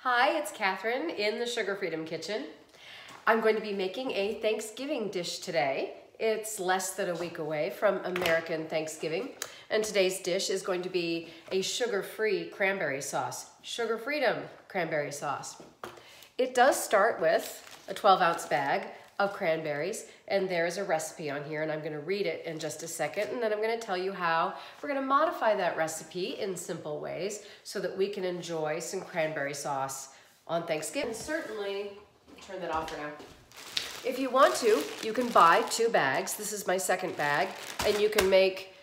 Hi, it's Catherine in the Sugar Freedom Kitchen. I'm going to be making a Thanksgiving dish today. It's less than a week away from American Thanksgiving, and today's dish is going to be a sugar-free cranberry sauce, Sugar Freedom cranberry sauce. It does start with a 12-ounce bag of cranberries, and there's a recipe on here, and I'm going to read it in just a second, and then I'm going to tell you how we're going to modify that recipe in simple ways so that we can enjoy some cranberry sauce on Thanksgiving. And certainly, turn that off for now. If you want to, you can buy 2 bags. This is my second bag, and you can make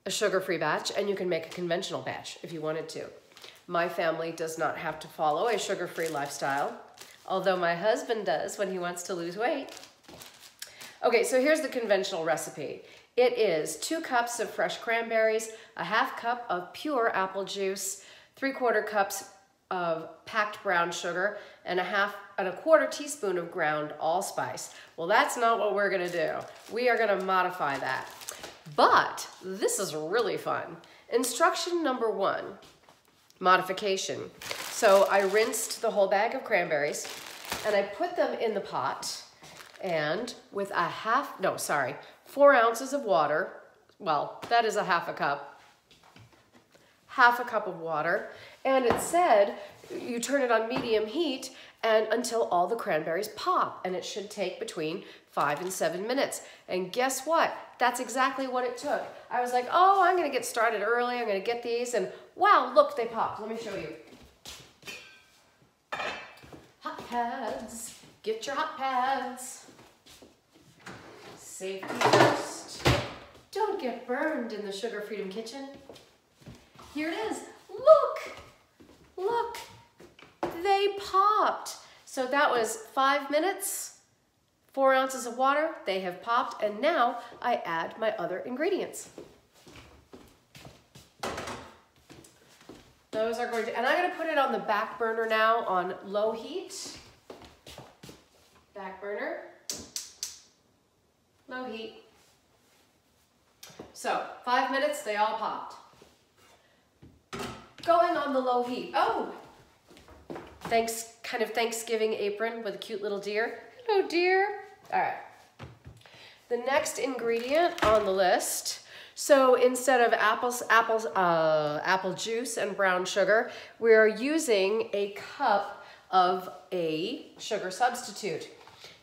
a sugar-free batch, and you can make a conventional batch if you wanted to. My family does not have to follow a sugar-free lifestyle, although my husband does when he wants to lose weight. Okay, so here's the conventional recipe. It is 2 cups of fresh cranberries, a ½ cup of pure apple juice, 3/4 cups of packed brown sugar, and a quarter teaspoon of ground allspice. Well, that's not what we're gonna do. We are gonna modify that. But this is really fun. Instruction number 1, modification. So I rinsed the whole bag of cranberries and I put them in the pot, and with 4 ounces of water, well, that is a ½ cup, ½ cup of water, and it said you turn it on medium heat and until all the cranberries pop, and it should take between 5 and 7 minutes. And guess what? That's exactly what it took. I was like, oh, I'm gonna get started early, I'm gonna get these, and wow, look, they popped. Let me show you. Hot pads, get your hot pads. Safety first. Don't get burned in the Sugar Freedom Kitchen. Here it is. Look, they popped. So that was 5 minutes, 4 ounces of water, they have popped, and now I add my other ingredients. Those are going to, and I'm going to put it on the back burner now on low heat. Back burner, low heat. So 5 minutes, they all popped. Going on the low heat. Oh, kind of Thanksgiving apron with a cute little deer. Hello, deer. All right. The next ingredient on the list. So instead of apple juice and brown sugar, we are using a cup of a sugar substitute.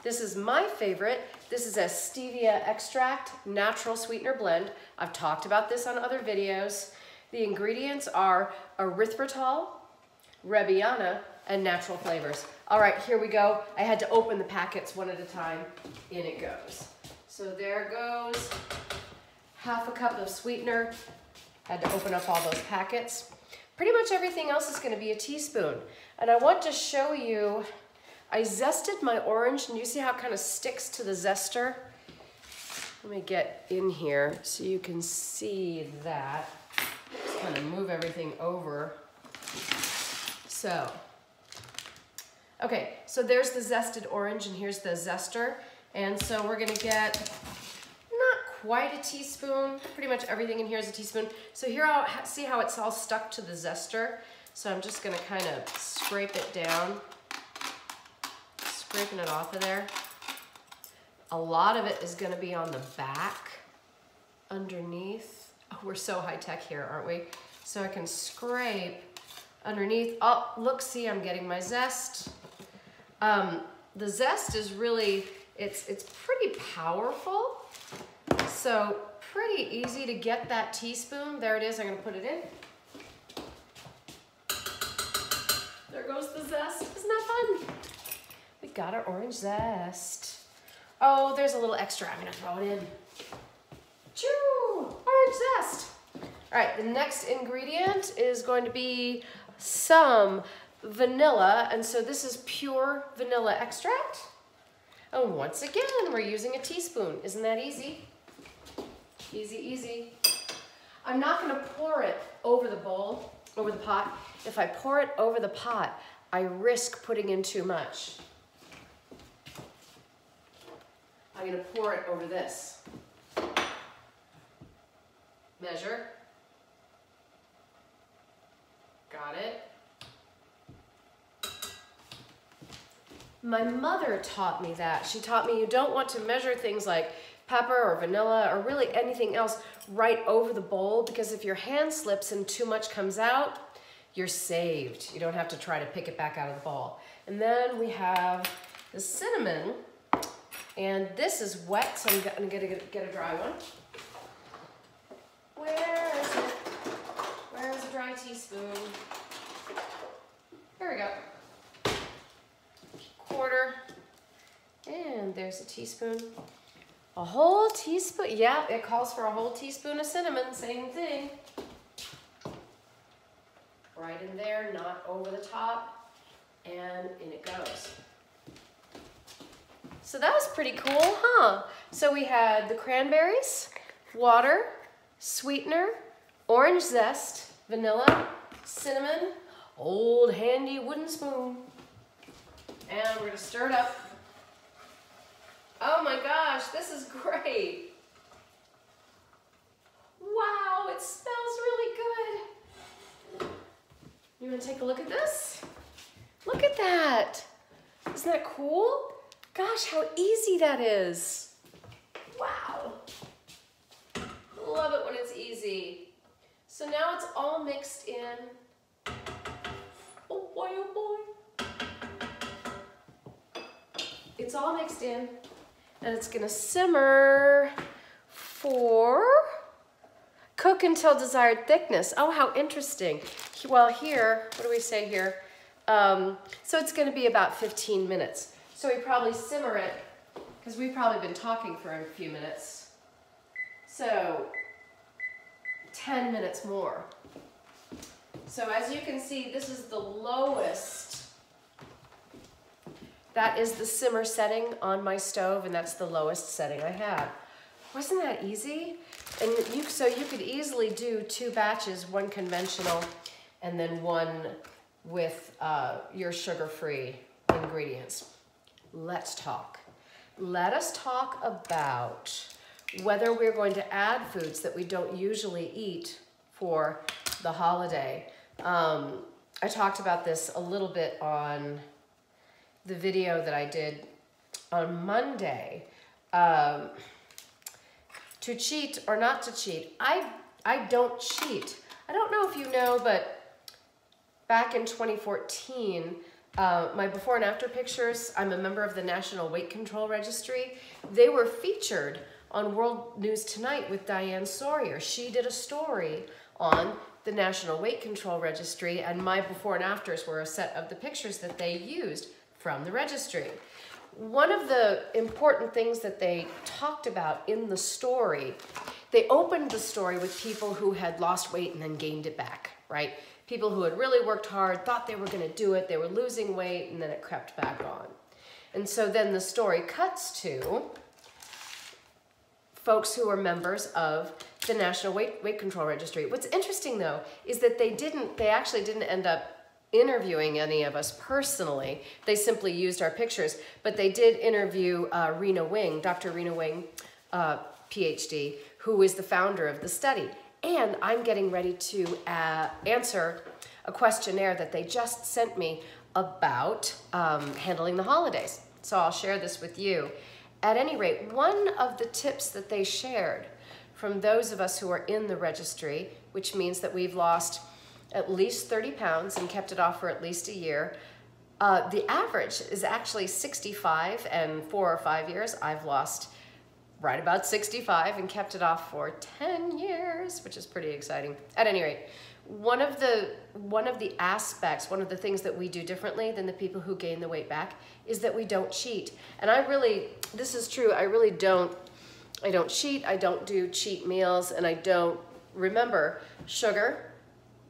This is my favorite. This is a stevia extract natural sweetener blend. I've talked about this on other videos. The ingredients are erythritol, Rebiana, and natural flavors. All right, here we go. I had to open the packets one at a time. In it goes. So there goes ½ cup of sweetener. Had to open up all those packets. Pretty much everything else is gonna be a teaspoon. And I want to show you, I zested my orange, and you see how it kind of sticks to the zester? Let me get in here so you can see that. Just kind of move everything over. So, okay, so there's the zested orange and here's the zester. And so we're gonna get not quite a teaspoon, pretty much everything in here is a teaspoon. So here I'll see how it's all stuck to the zester. So I'm just gonna kind of scrape it down, scraping it off of there. A lot of it is gonna be on the back, underneath. Oh, we're so high tech here, aren't we? So I can scrape underneath. Oh, look, see, I'm getting my zest. The zest is really, it's pretty powerful. So pretty easy to get that teaspoon. There it is, I'm gonna put it in. There goes the zest, isn't that fun? We got our orange zest. Oh, there's a little extra, I'm gonna throw it in. Choo, orange zest. All right, the next ingredient is going to be some vanilla, and so this is pure vanilla extract. And once again, we're using a teaspoon. Isn't that easy? Easy, easy. I'm not gonna pour it over the bowl, over the pot. If I pour it over the pot, I risk putting in too much. I'm gonna pour it over this. Measure. Got it. My mother taught me that. She taught me you don't want to measure things like pepper or vanilla or really anything else right over the bowl, because if your hand slips and too much comes out, you're saved. You don't have to try to pick it back out of the bowl. And then we have the cinnamon, and this is wet, so I'm gonna get a dry one. Where is it? Where's a dry teaspoon? Here we go. Quarter, and there's a teaspoon. A whole teaspoon, yeah, it calls for a whole teaspoon of cinnamon, same thing. Right in there, not over the top, and in it goes. So that was pretty cool, huh? So we had the cranberries, water, sweetener, orange zest, vanilla, cinnamon, old handy wooden spoon. And we're gonna stir it up. Oh my gosh, this is great. Wow, it smells really good. You wanna take a look at this? Look at that. Isn't that cool? Gosh, how easy that is. Wow. Love it when it's easy. So now it's all mixed in. Oh boy, oh boy. It's all mixed in, and it's gonna simmer for, cook until desired thickness. Oh, how interesting. Well, here, what do we say here? So it's gonna be about 15 minutes. So we probably simmer it, because we've probably been talking for a few minutes. So 10 minutes more. So as you can see, this is the lowest. That is the simmer setting on my stove, and that's the lowest setting I have. Wasn't that easy? And so you could easily do 2 batches, one conventional and then one with your sugar-free ingredients. Let's talk. Let us talk about whether we're going to add foods that we don't usually eat for the holiday. I talked about this a little bit on the video that I did on Monday. To cheat or not to cheat. I don't cheat. I don't know if you know, but back in 2014, my before and after pictures, I'm a member of the National Weight Control Registry. They were featured on World News Tonight with Diane Sawyer. She did a story on the National Weight Control Registry, and my before and afters were a set of the pictures that they used from the registry. One of the important things that they talked about in the story, they opened the story with people who had lost weight and then gained it back, right? People who had really worked hard, thought they were gonna do it, they were losing weight, and then it crept back on. And so then the story cuts to folks who are members of the National Weight Control Registry. What's interesting though, is that they actually didn't end up interviewing any of us personally. They simply used our pictures, but they did interview Rena Wing, Dr. Rena Wing, PhD, who is the founder of the study. And I'm getting ready to answer a questionnaire that they just sent me about handling the holidays. So I'll share this with you. At any rate, one of the tips that they shared from those of us who are in the registry, which means that we've lost at least 30 pounds and kept it off for at least a year, the average is actually 65, and 4 or 5 years I've lost right about 65 and kept it off for 10 years, which is pretty exciting. At any rate, one of the aspects, one of the things that we do differently than the people who gain the weight back is that we don't cheat. And this is true, I don't cheat, I don't do cheat meals, and I don't, remember, sugar,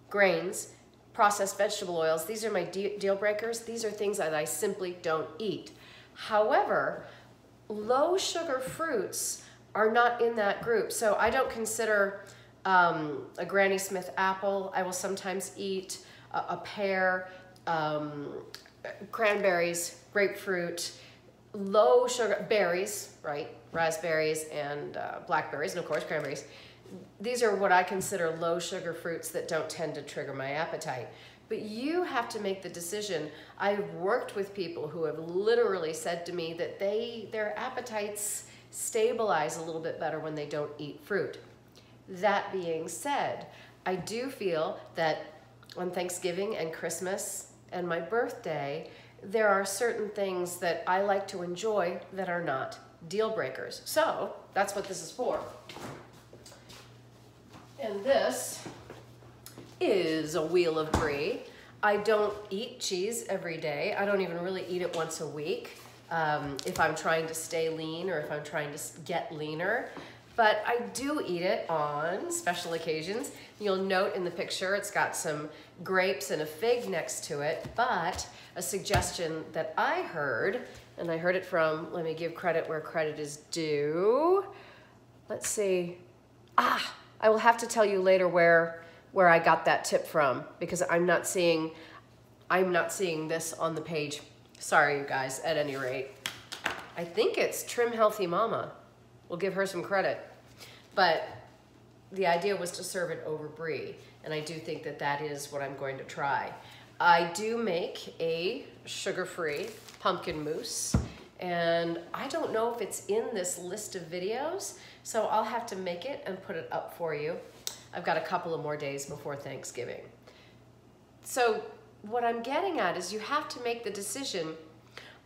grains, processed vegetable oils, these are my deal breakers. These are things that I simply don't eat. However, low sugar fruits are not in that group. So I don't consider a Granny Smith apple. I will sometimes eat a pear, cranberries, grapefruit, low sugar, berries, right? Raspberries and blackberries, and of course cranberries. these are what I consider low sugar fruits that don't tend to trigger my appetite. But you have to make the decision. I've worked with people who have literally said to me that their appetites stabilize a little bit better when they don't eat fruit. That being said, I do feel that on Thanksgiving and Christmas and my birthday, there are certain things that I like to enjoy that are not deal breakers. So that's what this is for. And this is a wheel of brie. I don't eat cheese every day. I don't even really eat it once a week if I'm trying to stay lean or if I'm trying to get leaner. But I do eat it on special occasions. You'll note in the picture it's got some grapes and a fig next to it, but a suggestion that I heard, and I heard it from, let me give credit where credit is due. Let's see. I will have to tell you later where I got that tip from, because I'm not seeing this on the page. Sorry, you guys, at any rate. I think it's Trim Healthy Mama. We'll give her some credit. But the idea was to serve it over brie, and I do think that that is what I'm going to try. I do make a sugar-free pumpkin mousse, and I don't know if it's in this list of videos, so I'll have to make it and put it up for you. I've got a couple of more days before Thanksgiving. So what I'm getting at is you have to make the decision,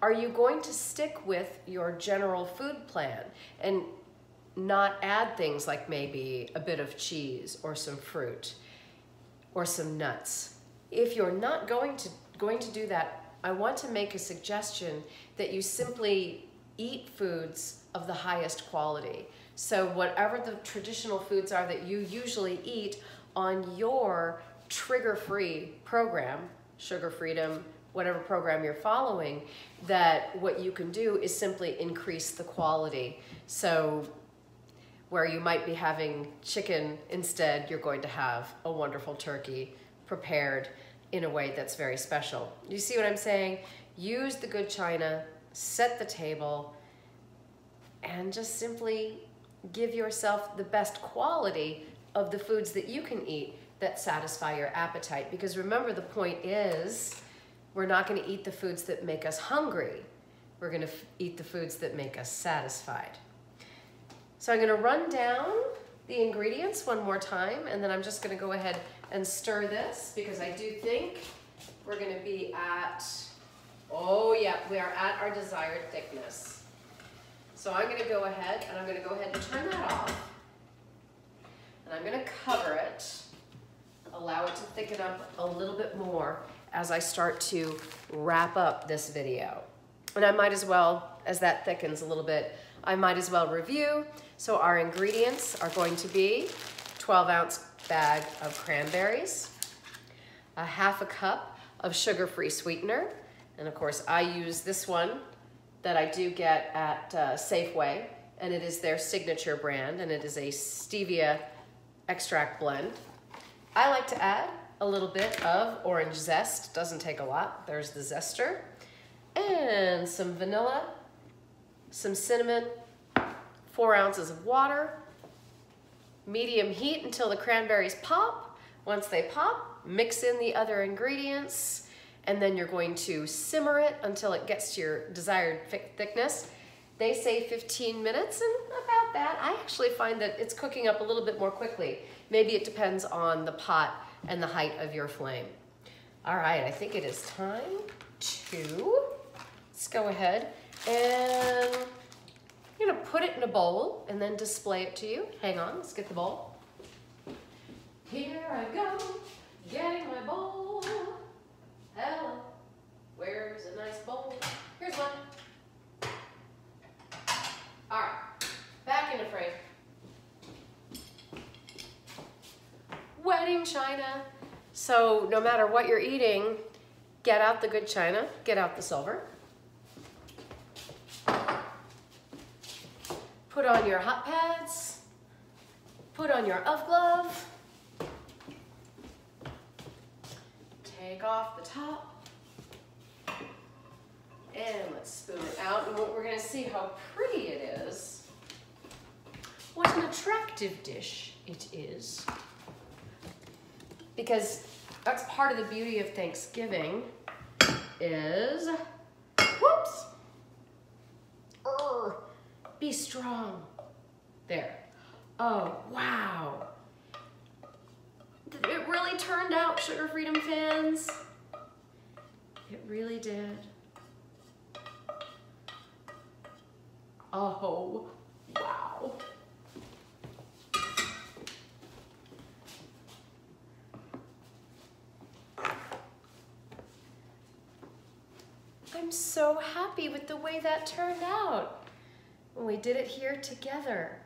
are you going to stick with your general food plan and not add things like maybe a bit of cheese or some fruit or some nuts? If you're not going to do that, I want to make a suggestion that you simply eat foods of the highest quality. So whatever the traditional foods are that you usually eat on your trigger-free program, Sugar Freedom, whatever program you're following, that what you can do is simply increase the quality. So where you might be having chicken instead, you're going to have a wonderful turkey prepared in a way that's very special. You see what I'm saying? Use the good china, set the table, and just simply give yourself the best quality of the foods that you can eat that satisfy your appetite. Because remember, the point is, we're not going to eat the foods that make us hungry. We're going to eat the foods that make us satisfied. So I'm going to run down the ingredients one more time, and then I'm just going to go ahead and stir this, because I do think we're going to be at, oh yeah, we are at our desired thickness. So I'm going to go ahead and I'm going to go ahead and turn that off, and I'm going to cover it, allow it to thicken up a little bit more as I start to wrap up this video. And I might as well, as that thickens a little bit, I might as well review. So our ingredients are going to be 12-ounce bag of cranberries, a half a cup of sugar-free sweetener, and of course I use this one that I do get at Safeway, and it is their signature brand, and it is a stevia extract blend. I like to add a little bit of orange zest, doesn't take a lot. There's the zester, and some vanilla, some cinnamon, 4 ounces of water, medium heat until the cranberries pop. Once they pop, mix in the other ingredients, and then you're going to simmer it until it gets to your desired thickness. They say 15 minutes, and about that, I actually find that it's cooking up a little bit more quickly. Maybe it depends on the pot and the height of your flame. All right, I think it is time to, let's go ahead and I'm gonna put it in a bowl and then display it to you. Hang on, let's get the bowl. Here I go, getting my bowl. Hello, where's a nice bowl? Here's one. All right, back in the frame. Wedding china. So no matter what you're eating, get out the good china, get out the silver. Put on your hot pads, put on your oven glove, take off the top, and let's spoon it out. And we're going to see how pretty it is. What an attractive dish it is. Because that's part of the beauty of Thanksgiving is, whoops, be strong. There. Oh, wow. It really turned out, Sugar Freedom fans. It really did. Oh, wow. I'm so happy with the way that turned out. We did it here together.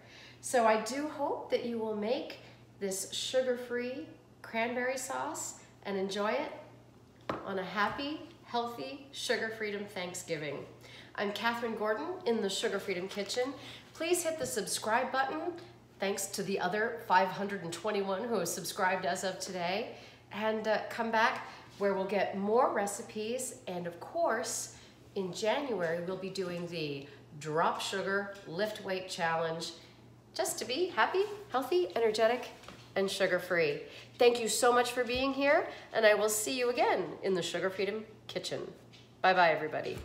So I do hope that you will make this sugar-free cranberry sauce and enjoy it on a happy, healthy, Sugar Freedom Thanksgiving. I'm Catherine Gordon in the Sugar Freedom Kitchen. Please hit the subscribe button. Thanks to the other 521 who have subscribed as of today. And come back where we'll get more recipes. And of course, in January, we'll be doing the Drop Sugar Lift Weight Challenge just to be happy, healthy, energetic, and sugar-free. Thank you so much for being here, and I will see you again in the Sugar Freedom Kitchen. Bye-bye, everybody.